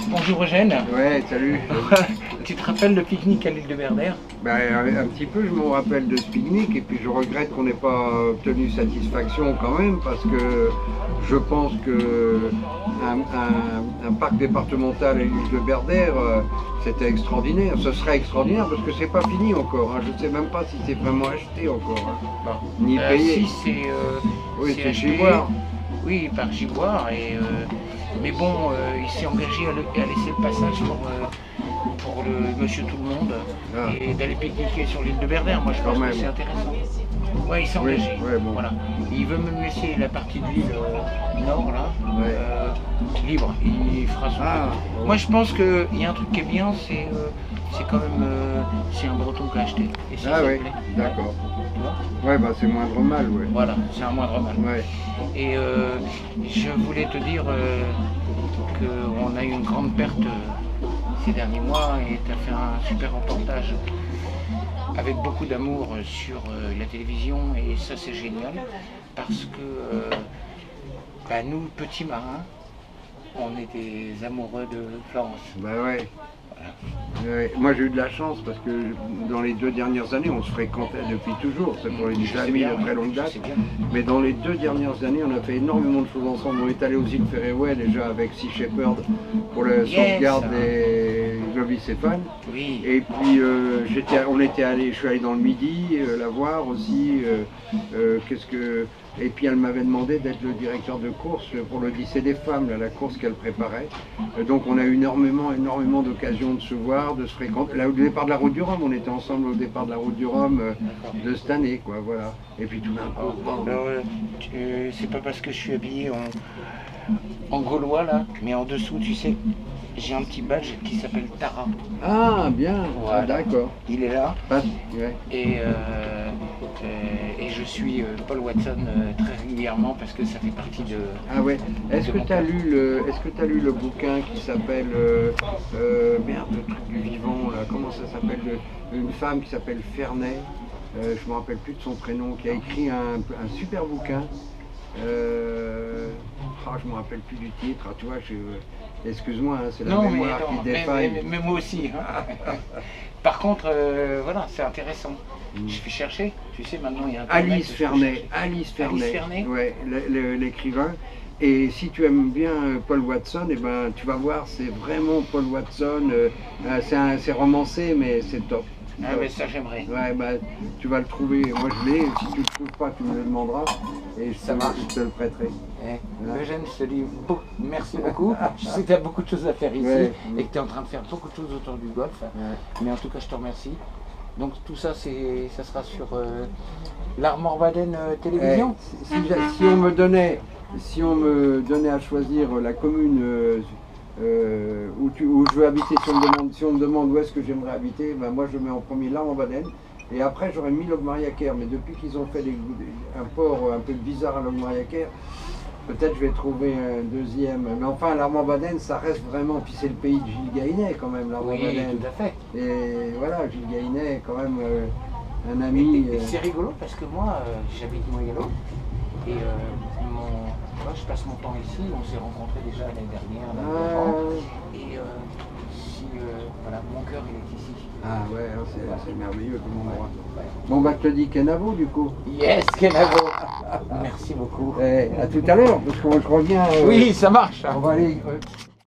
Bonjour Eugène. Ouais, salut. Tu te rappelles le pique-nique à l'île de Berdères? Un petit peu, je me rappelle de ce pique-nique et puis je regrette qu'on n'ait pas obtenu satisfaction quand même parce que je pense que un parc départemental à l'île de Berdères, c'était extraordinaire. Ce serait extraordinaire parce que c'est pas fini encore. Hein. Je ne sais même pas si c'est vraiment acheté encore, hein. Ni payé. Si, c'est oui, c'est acheté. Giboire. Oui, par Giboire. Mais bon, il s'est engagé à laisser le passage pour le monsieur tout le monde et d'aller pique-niquer sur l'île de Berdères. Moi, je pense que c'est intéressant. Ouais, il s'est engagé. Ouais, bon. Voilà. Il veut même laisser la partie de l'île nord, là, libre. Il fera son truc. Moi, je pense qu'il y a un truc qui est bien, c'est quand même c'est un breton qui a acheté. Et si ça oui, plaît. d'accord. Ouais, bah c'est moindre mal, ouais. Voilà, c'est un moindre mal. Ouais. Et je voulais te dire qu'on a eu une grande perte ces derniers mois et tu as fait un super reportage avec beaucoup d'amour sur la télévision et ça c'est génial parce que nous, petits marins, on est des amoureux de Florence. Bah ouais. Voilà. Ouais. Moi j'ai eu de la chance parce que dans les 2 dernières années on se fréquentait depuis toujours, c'est pour une famille de très longue date. Mais dans les 2 dernières années on a fait énormément de choses ensemble. On est allé aux îles Féroé déjà avec Sea Shepherd pour la sauvegarde des globicéphanes. Oui. Et puis je suis allé dans le Midi la voir aussi. Et puis elle m'avait demandé d'être le directeur de course pour l'Odyssée des femmes, là, la course qu'elle préparait. Donc on a eu énormément d'occasions de se voir, de se fréquenter. Là, au départ de la route du Rhum, on était ensemble au départ de la route du Rhum de cette année, quoi, voilà. Et puis tout d'un coup, c'est pas parce que je suis habillé en gaulois là, mais en dessous, tu sais, j'ai un petit badge qui s'appelle Tara. Ah, bien, voilà. D'accord. Il est là. Ouais. Et je suis Paul Watson très régulièrement parce que ça fait partie de... Ah ouais. Est-ce que tu as lu le bouquin qui s'appelle merde, le truc du vivant là, comment ça s'appelle, une femme qui s'appelle Ferney, je me rappelle plus de son prénom, qui a écrit un super bouquin. Je me rappelle plus du titre. Tu vois, excuse-moi, hein, c'est la mémoire qui défaille. Mais moi aussi. Hein. Par contre, voilà, c'est intéressant. Je vais chercher, tu sais, maintenant il y a un Alice Ferney, ouais, l'écrivain. Et si tu aimes bien Paul Watson, eh ben, tu vas voir, c'est vraiment Paul Watson. C'est romancé, mais c'est top. Ah mais ça j'aimerais. Ouais, bah, tu vas le trouver. Moi je l'ai. Si tu ne le trouves pas, tu me le demanderas et je te le prêterai. Eugène, je te dis merci beaucoup. Je sais que tu as beaucoup de choses à faire ici et que tu es en train de faire beaucoup de choses autour du golf. Mais en tout cas, je te remercie. Donc tout ça, ça sera sur l'Armor Baden télévision. Si on me donnait à choisir la commune où je veux habiter, si on me demande où est-ce que j'aimerais habiter, ben moi je mets en premier l'Armor Baden. Et après j'aurais mis Logmariaquer, mais depuis qu'ils ont fait un port un peu bizarre à Logmariaquer, peut-être je vais trouver un deuxième. Mais enfin l'Armor Baden ça reste vraiment, puis c'est le pays de Gilles Gainet quand même, l'Armor Baden. Tout à fait. Et voilà, Gilles Gainet est quand même un ami. Et c'est rigolo parce que moi j'habite Moyello et je passe mon temps ici, on s'est rencontrés déjà l'année dernière, et voilà, mon cœur il est ici. Ah ouais, c'est merveilleux comme endroit. Bon bah je te dis Kenavo du coup. Yes, Kenavo. Merci beaucoup. À tout à l'heure, parce que je reviens. Oui, ça marche. On va aller.